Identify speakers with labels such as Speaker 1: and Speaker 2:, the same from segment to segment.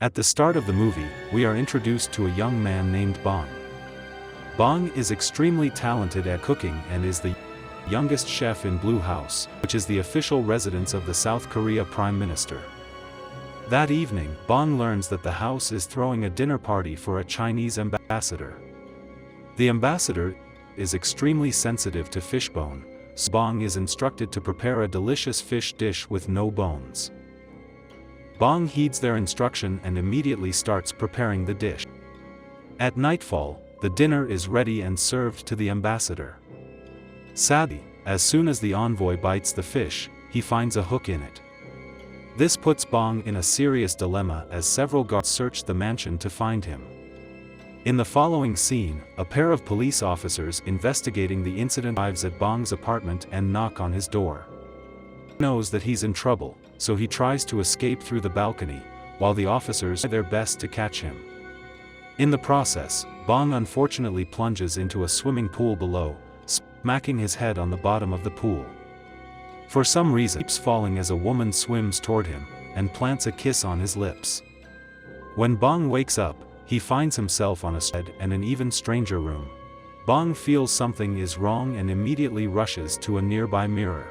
Speaker 1: At the start of the movie, we are introduced to a young man named Bong. Bong is extremely talented at cooking and is the youngest chef in Blue House, which is the official residence of the South Korea Prime Minister. That evening, Bong learns that the house is throwing a dinner party for a Chinese ambassador. The ambassador is extremely sensitive to fish bone, so Bong is instructed to prepare a delicious fish dish with no bones. Bong heeds their instruction and immediately starts preparing the dish. At nightfall, the dinner is ready and served to the ambassador. Sadly, as soon as the envoy bites the fish, he finds a hook in it. This puts Bong in a serious dilemma as several guards search the mansion to find him. In the following scene, a pair of police officers investigating the incident arrives at Bong's apartment and knock on his door. He knows that he's in trouble, so he tries to escape through the balcony, while the officers do their best to catch him. In the process, Bong unfortunately plunges into a swimming pool below, smacking his head on the bottom of the pool. For some reason, he keeps falling as a woman swims toward him, and plants a kiss on his lips. When Bong wakes up, he finds himself on a bed in an even stranger room. Bong feels something is wrong and immediately rushes to a nearby mirror.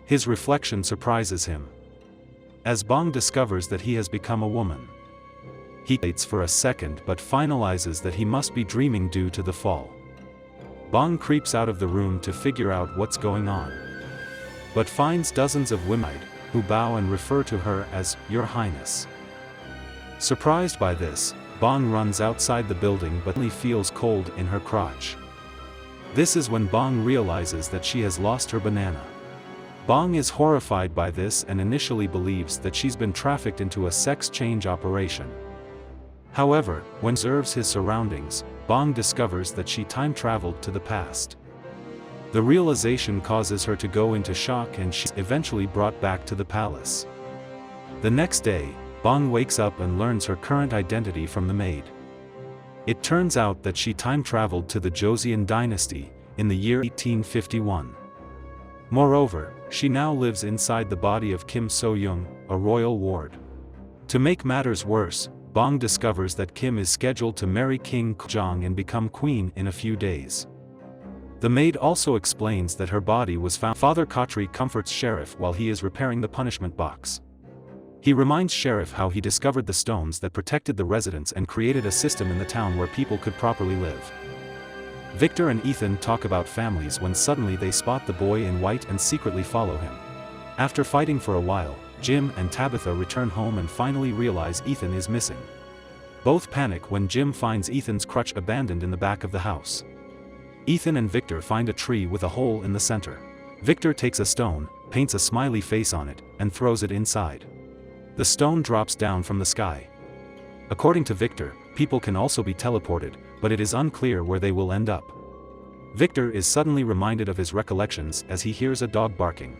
Speaker 1: His reflection surprises him, as Bong discovers that he has become a woman. He waits for a second but finalizes that he must be dreaming due to the fall. Bong creeps out of the room to figure out what's going on, but finds dozens of women who bow and refer to her as Your Highness. Surprised by this, Bong runs outside the building but only feels cold in her crotch. This is when Bong realizes that she has lost her banana. Bong is horrified by this and initially believes that she's been trafficked into a sex change operation. However, when he observes his surroundings, Bong discovers that she time-traveled to the past. The realization causes her to go into shock and she's eventually brought back to the palace. The next day, Bong wakes up and learns her current identity from the maid. It turns out that she time-traveled to the Joseon dynasty, in the year 1851. Moreover, she now lives inside the body of Kim So-young, a royal ward. To make matters worse, Bong discovers that Kim is scheduled to marry King Kojong and become queen in a few days. The maid also explains that her body was found. Father Kotri comforts Sheriff while he is repairing the punishment box. He reminds Sheriff how he discovered the stones that protected the residents and created a system in the town where people could properly live. Victor and Ethan talk about families when suddenly they spot the boy in white and secretly follow him. After fighting for a while, Jim and Tabitha return home and finally realize Ethan is missing. Both panic when Jim finds Ethan's crutch abandoned in the back of the house. Ethan and Victor find a tree with a hole in the center. Victor takes a stone, paints a smiley face on it, and throws it inside. The stone drops down from the sky. According to Victor, people can also be teleported, but it is unclear where they will end up. Victor is suddenly reminded of his recollections as he hears a dog barking.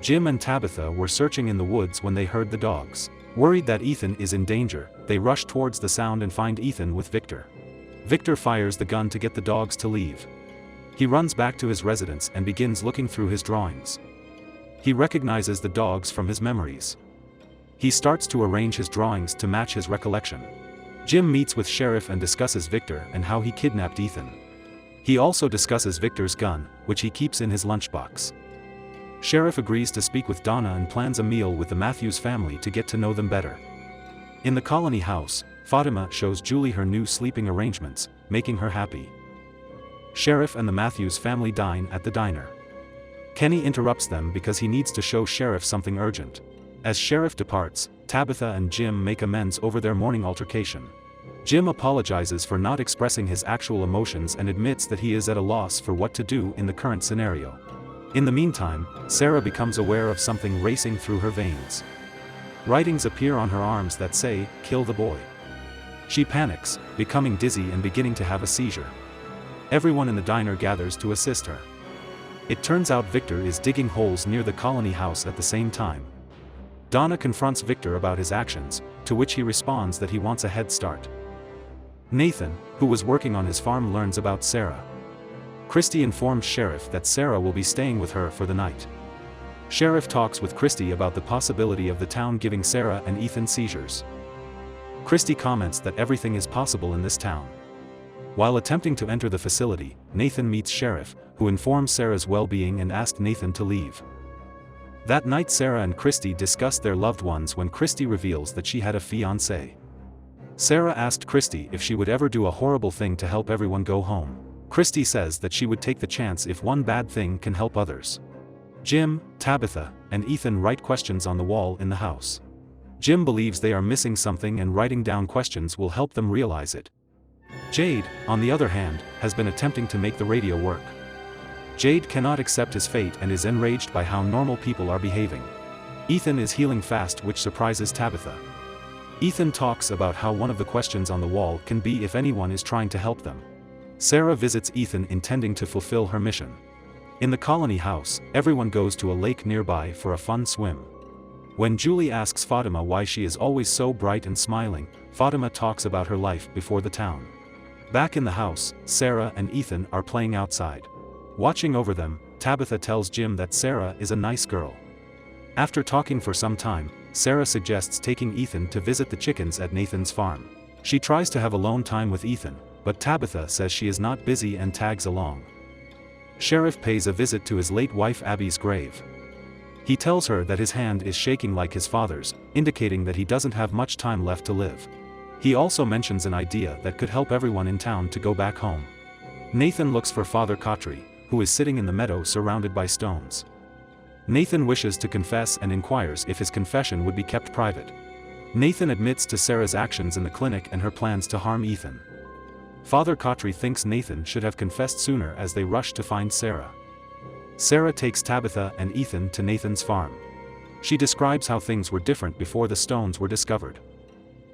Speaker 1: Jim and Tabitha were searching in the woods when they heard the dogs. Worried that Ethan is in danger, they rush towards the sound and find Ethan with Victor. Victor fires the gun to get the dogs to leave. He runs back to his residence and begins looking through his drawings. He recognizes the dogs from his memories. He starts to arrange his drawings to match his recollection. Jim meets with Sheriff and discusses Victor and how he kidnapped Ethan. He also discusses Victor's gun, which he keeps in his lunchbox. Sheriff agrees to speak with Donna and plans a meal with the Matthews family to get to know them better. In the colony house, Fatima shows Julie her new sleeping arrangements, making her happy. Sheriff and the Matthews family dine at the diner. Kenny interrupts them because he needs to show Sheriff something urgent. As Sheriff departs, Tabitha and Jim make amends over their morning altercation. Jim apologizes for not expressing his actual emotions and admits that he is at a loss for what to do in the current scenario. In the meantime, Sarah becomes aware of something racing through her veins. Writings appear on her arms that say, "Kill the boy." She panics, becoming dizzy and beginning to have a seizure. Everyone in the diner gathers to assist her. It turns out Victor is digging holes near the colony house at the same time. Donna confronts Victor about his actions, to which he responds that he wants a head start. Nathan, who was working on his farm, learns about Sarah. Christy informs Sheriff that Sarah will be staying with her for the night. Sheriff talks with Christy about the possibility of the town giving Sarah and Ethan seizures. Christy comments that everything is possible in this town. While attempting to enter the facility, Nathan meets Sheriff, who informs Sarah's well-being and asks Nathan to leave. That night Sarah and Christy discuss their loved ones when Christy reveals that she had a fiancé. Sarah asked Christy if she would ever do a horrible thing to help everyone go home. Christy says that she would take the chance if one bad thing can help others. Jim, Tabitha, and Ethan write questions on the wall in the house. Jim believes they are missing something and writing down questions will help them realize it. Jade, on the other hand, has been attempting to make the radio work. Jade cannot accept his fate and is enraged by how normal people are behaving. Ethan is healing fast, which surprises Tabitha. Ethan talks about how one of the questions on the wall can be if anyone is trying to help them. Sarah visits Ethan intending to fulfill her mission. In the colony house, everyone goes to a lake nearby for a fun swim. When Julie asks Fatima why she is always so bright and smiling, Fatima talks about her life before the town. Back in the house, Sarah and Ethan are playing outside. Watching over them, Tabitha tells Jim that Sarah is a nice girl. After talking for some time, Sarah suggests taking Ethan to visit the chickens at Nathan's farm. She tries to have alone time with Ethan, but Tabitha says she is not busy and tags along. Sheriff pays a visit to his late wife Abby's grave. He tells her that his hand is shaking like his father's, indicating that he doesn't have much time left to live. He also mentions an idea that could help everyone in town to go back home. Nathan looks for Father Kotri, who is sitting in the meadow surrounded by stones. Nathan wishes to confess and inquires if his confession would be kept private. Nathan admits to Sarah's actions in the clinic and her plans to harm Ethan. Father Kotri thinks Nathan should have confessed sooner as they rush to find Sarah. Sarah takes Tabitha and Ethan to Nathan's farm. She describes how things were different before the stones were discovered.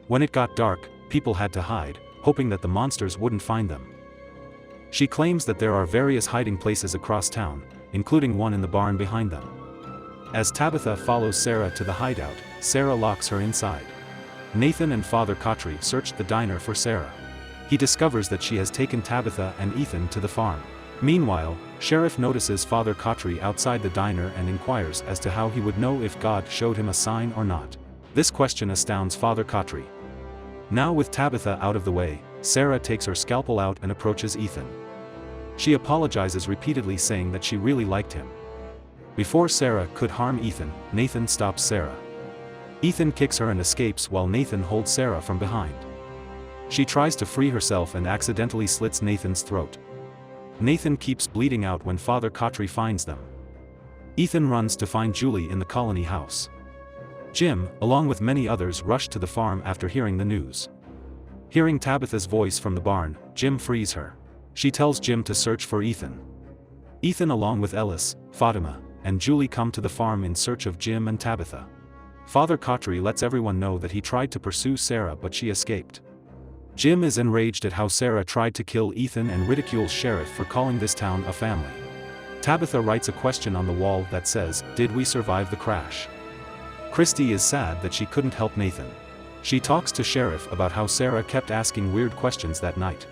Speaker 1: When it got dark, people had to hide, hoping that the monsters wouldn't find them. She claims that there are various hiding places across town, including one in the barn behind them. As Tabitha follows Sarah to the hideout, Sarah locks her inside. Nathan and Father Kotri searched the diner for Sarah. He discovers that she has taken Tabitha and Ethan to the farm. Meanwhile, Sheriff notices Father Kotri outside the diner and inquires as to how he would know if God showed him a sign or not. This question astounds Father Kotri. Now with Tabitha out of the way, Sarah takes her scalpel out and approaches Ethan. She apologizes repeatedly, saying that she really liked him. Before Sarah could harm Ethan, Nathan stops Sarah. Ethan kicks her and escapes while Nathan holds Sarah from behind. She tries to free herself and accidentally slits Nathan's throat. Nathan keeps bleeding out when Father Kotri finds them. Ethan runs to find Julie in the colony house. Jim, along with many others, rush to the farm after hearing the news. Hearing Tabitha's voice from the barn, Jim frees her. She tells Jim to search for Ethan. Ethan, along with Ellis, Fatima, and Julie, come to the farm in search of Jim and Tabitha. Father Kotri lets everyone know that he tried to pursue Sarah but she escaped. Jim is enraged at how Sarah tried to kill Ethan and ridicules Sheriff for calling this town a family. Tabitha writes a question on the wall that says, "Did we survive the crash?" Christy is sad that she couldn't help Nathan. She talks to Sheriff about how Sarah kept asking weird questions that night.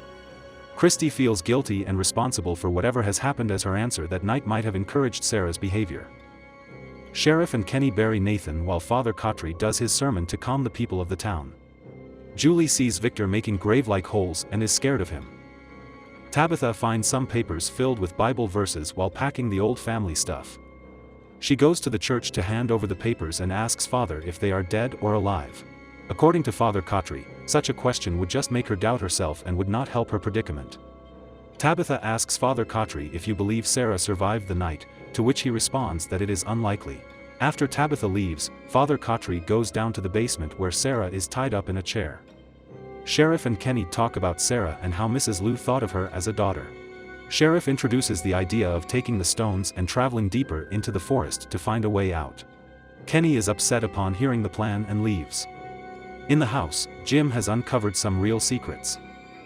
Speaker 1: Christy feels guilty and responsible for whatever has happened, as her answer that night might have encouraged Sarah's behavior. Sheriff and Kenny bury Nathan while Father Kotri does his sermon to calm the people of the town. Julie sees Victor making grave-like holes and is scared of him. Tabitha finds some papers filled with Bible verses while packing the old family stuff. She goes to the church to hand over the papers and asks Father if they are dead or alive. According to Father Kotri, such a question would just make her doubt herself and would not help her predicament. Tabitha asks Father Kotri if you believe Sarah survived the night, to which he responds that it is unlikely. After Tabitha leaves, Father Kotri goes down to the basement where Sarah is tied up in a chair. Sheriff and Kenny talk about Sarah and how Mrs. Liu thought of her as a daughter. Sheriff introduces the idea of taking the stones and traveling deeper into the forest to find a way out. Kenny is upset upon hearing the plan and leaves. In the house, Jim has uncovered some real secrets.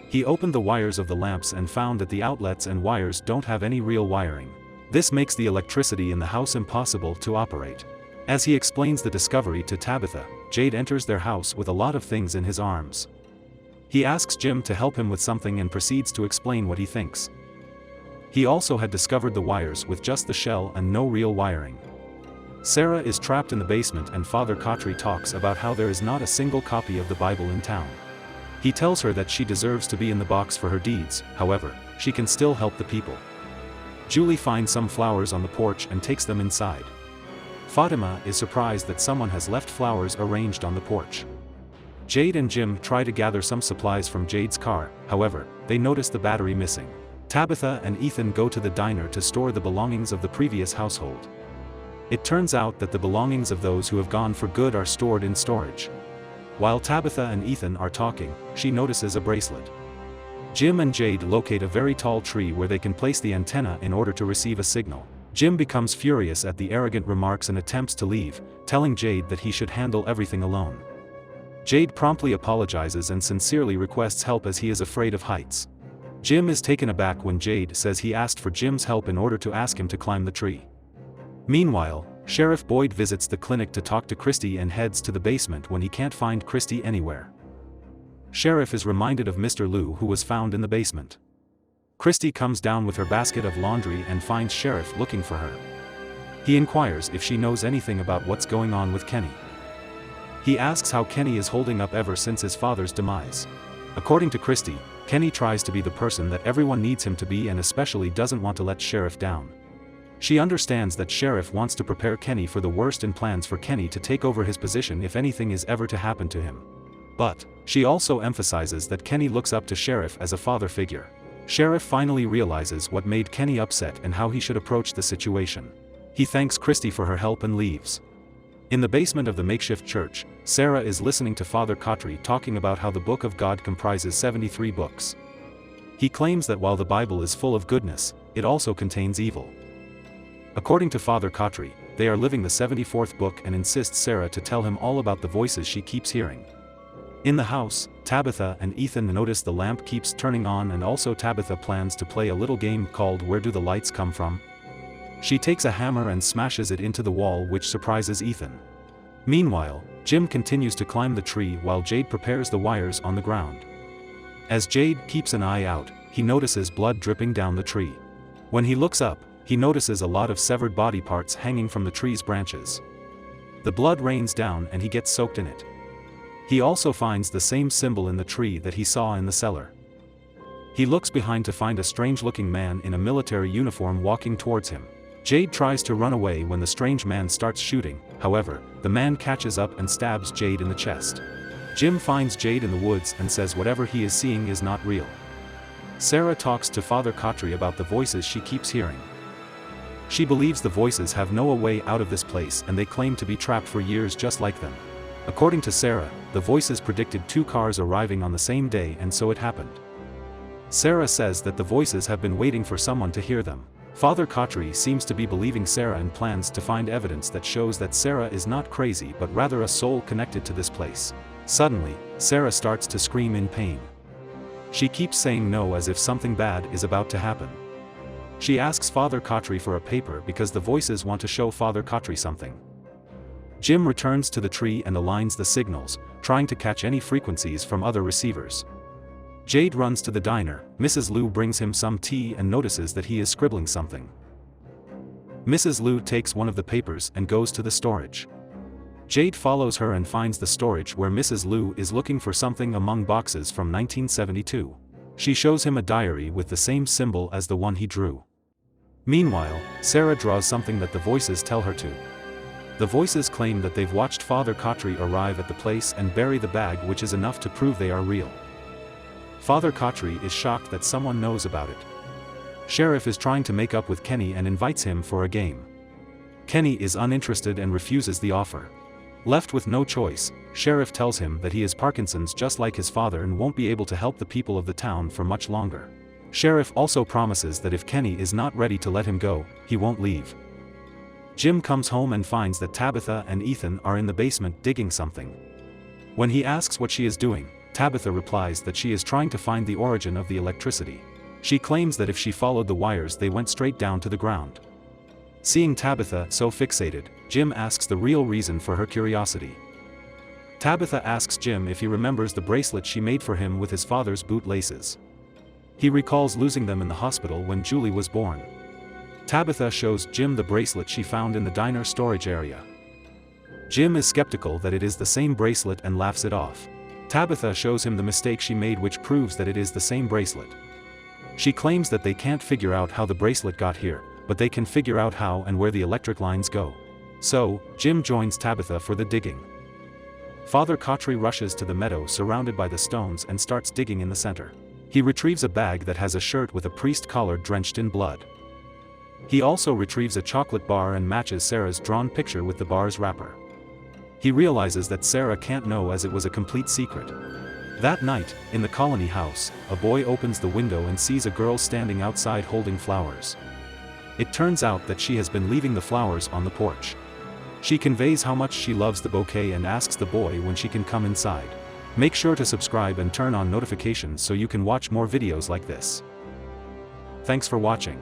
Speaker 1: He opened the wires of the lamps and found that the outlets and wires don't have any real wiring. This makes the electricity in the house impossible to operate. As he explains the discovery to Tabitha, Jade enters their house with a lot of things in his arms. He asks Jim to help him with something and proceeds to explain what he thinks. He also had discovered the wires with just the shell and no real wiring. Sarah is trapped in the basement and Father Kotri talks about how there is not a single copy of the Bible in town. He tells her that she deserves to be in the box for her deeds, however, she can still help the people. Julie finds some flowers on the porch and takes them inside. Fatima is surprised that someone has left flowers arranged on the porch. Jade and Jim try to gather some supplies from Jade's car, however, they notice the battery missing. Tabitha and Ethan go to the diner to store the belongings of the previous household. It turns out that the belongings of those who have gone for good are stored in storage. While Tabitha and Ethan are talking, she notices a bracelet. Jim and Jade locate a very tall tree where they can place the antenna in order to receive a signal. Jim becomes furious at the arrogant remarks and attempts to leave, telling Jade that he should handle everything alone. Jade promptly apologizes and sincerely requests help as he is afraid of heights. Jim is taken aback when Jade says he asked for Jim's help in order to ask him to climb the tree. Meanwhile, Sheriff Boyd visits the clinic to talk to Christy and heads to the basement when he can't find Christy anywhere. Sheriff is reminded of Mr. Liu, who was found in the basement. Christy comes down with her basket of laundry and finds Sheriff looking for her. He inquires if she knows anything about what's going on with Kenny. He asks how Kenny is holding up ever since his father's demise. According to Christy, Kenny tries to be the person that everyone needs him to be and especially doesn't want to let Sheriff down. She understands that Sheriff wants to prepare Kenny for the worst and plans for Kenny to take over his position if anything is ever to happen to him. But, she also emphasizes that Kenny looks up to Sheriff as a father figure. Sheriff finally realizes what made Kenny upset and how he should approach the situation. He thanks Christy for her help and leaves. In the basement of the makeshift church, Sarah is listening to Father Kotri talking about how the Book of God comprises 73 books. He claims that while the Bible is full of goodness, it also contains evil. According to Father Kotri, they are living the 74th book and insists Sarah to tell him all about the voices she keeps hearing. In the house, Tabitha and Ethan notice the lamp keeps turning on and also Tabitha plans to play a little game called Where Do the Lights Come From? She takes a hammer and smashes it into the wall, which surprises Ethan. Meanwhile, Jim continues to climb the tree while Jade prepares the wires on the ground. As Jade keeps an eye out, he notices blood dripping down the tree. When he looks up, he notices a lot of severed body parts hanging from the tree's branches. The blood rains down and he gets soaked in it. He also finds the same symbol in the tree that he saw in the cellar. He looks behind to find a strange-looking man in a military uniform walking towards him. Jade tries to run away when the strange man starts shooting, however, the man catches up and stabs Jade in the chest. Jim finds Jade in the woods and says whatever he is seeing is not real. Sarah talks to Father Kotri about the voices she keeps hearing. She believes the voices have no way out of this place and they claim to be trapped for years just like them. According to Sarah, the voices predicted 2 cars arriving on the same day and so it happened. Sarah says that the voices have been waiting for someone to hear them. Father Kotri seems to be believing Sarah and plans to find evidence that shows that Sarah is not crazy but rather a soul connected to this place. Suddenly, Sarah starts to scream in pain. She keeps saying no as if something bad is about to happen. She asks Father Kotri for a paper because the voices want to show Father Kotri something. Jim returns to the tree and aligns the signals, trying to catch any frequencies from other receivers. Jade runs to the diner. Mrs. Liu brings him some tea and notices that he is scribbling something. Mrs. Liu takes one of the papers and goes to the storage. Jade follows her and finds the storage where Mrs. Liu is looking for something among boxes from 1972. She shows him a diary with the same symbol as the one he drew. Meanwhile, Sarah draws something that the voices tell her to. The voices claim that they've watched Father Kotri arrive at the place and bury the bag, which is enough to prove they are real. Father Kotri is shocked that someone knows about it. Sheriff is trying to make up with Kenny and invites him for a game. Kenny is uninterested and refuses the offer. Left with no choice, Sheriff tells him that he is Parkinson's just like his father and won't be able to help the people of the town for much longer. Sheriff also promises that if Kenny is not ready to let him go, he won't leave. Jim comes home and finds that Tabitha and Ethan are in the basement digging something. When he asks what she is doing, Tabitha replies that she is trying to find the origin of the electricity. She claims that if she followed the wires they went straight down to the ground. Seeing Tabitha so fixated, Jim asks the real reason for her curiosity. Tabitha asks Jim if he remembers the bracelet she made for him with his father's boot laces. He recalls losing them in the hospital when Julie was born. Tabitha shows Jim the bracelet she found in the diner storage area. Jim is skeptical that it is the same bracelet and laughs it off. Tabitha shows him the mistake she made, which proves that it is the same bracelet. She claims that they can't figure out how the bracelet got here, but they can figure out how and where the electric lines go. So, Jim joins Tabitha for the digging. Father Cautry rushes to the meadow surrounded by the stones and starts digging in the center. He retrieves a bag that has a shirt with a priest collar drenched in blood. He also retrieves a chocolate bar and matches Sarah's drawn picture with the bar's wrapper. He realizes that Sarah can't know, as it was a complete secret. That night, in the colony house, a boy opens the window and sees a girl standing outside holding flowers. It turns out that she has been leaving the flowers on the porch. She conveys how much she loves the bouquet and asks the boy when she can come inside. Make sure to subscribe and turn on notifications so you can watch more videos like this. Thanks for watching.